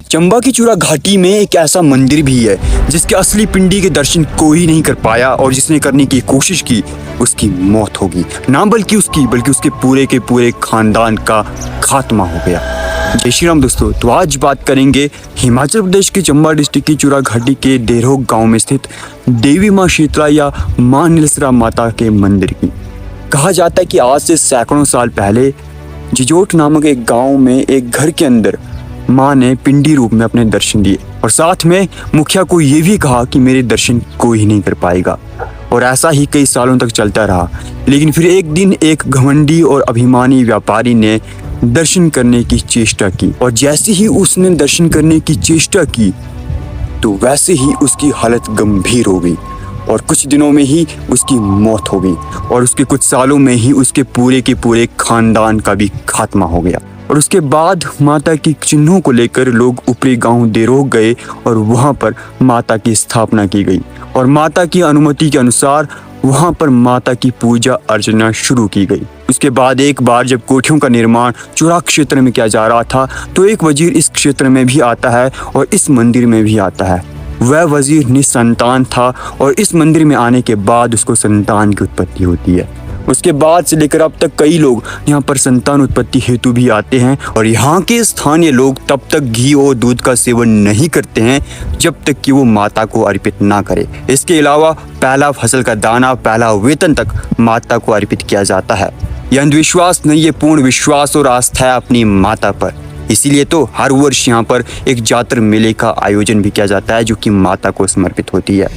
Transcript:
चंबा की चूरा घाटी में एक ऐसा मंदिर भी है जिसके असली पिंडी के दर्शन कोई नहीं कर पाया और जिसने करने की कोशिश की उसकी मौत होगी। ना बल्कि उसके पूरे के पूरे खानदान का खात्मा हो गया। जय श्री राम दोस्तों। तो आज बात करेंगे हिमाचल प्रदेश के चंबा डिस्ट्रिक्ट की चूरा घाटी के डेरोग गांव में स्थित देवी मां शीतला या मां नीलसरा माता के मंदिर की। कहा जाता है कि आज से सैकड़ों साल पहले जिजोट नामक एक गांव में एक घर के अंदर माँ ने पिंडी रूप में अपने दर्शन दिए और साथ में मुखिया को ये भी कहा कि मेरे दर्शन कोई नहीं कर पाएगा। और ऐसा ही कई सालों तक चलता रहा। लेकिन फिर एक दिन एक घमंडी और अभिमानी व्यापारी ने दर्शन करने की चेष्टा की और जैसे ही उसने दर्शन करने की चेष्टा की तो वैसे ही उसकी हालत गंभीर हो गई और कुछ दिनों में ही उसकी मौत हो गई और उसके कुछ सालों में ही उसके पूरे के पूरे खानदान का भी खात्मा हो गया। और उसके बाद माता की चिन्हों को लेकर लोग ऊपरी गांव डेरोग गए और वहां पर माता की स्थापना की गई और माता की अनुमति के अनुसार वहां पर माता की पूजा अर्चना शुरू की गई। उसके बाद एक बार जब कोठियों का निर्माण चूरा क्षेत्र में किया जा रहा था तो एक वजीर इस क्षेत्र में भी आता है और इस मंदिर में भी आता है। वह वजीर निसंतान था और इस मंदिर में आने के बाद उसको संतान की उत्पत्ति होती है। उसके बाद से लेकर अब तक कई लोग यहाँ पर संतान उत्पत्ति हेतु भी आते हैं और यहाँ के स्थानीय लोग तब तक घी और दूध का सेवन नहीं करते हैं जब तक कि वो माता को अर्पित ना करे। इसके अलावा पहला फसल का दाना, पहला वेतन तक माता को अर्पित किया जाता है। यह अंधविश्वास नहीं, ये पूर्ण विश्वास और आस्था है अपनी माता पर। इसीलिए तो हर वर्ष यहाँ पर एक जातर मेले का आयोजन भी किया जाता है जो कि माता को समर्पित होती है।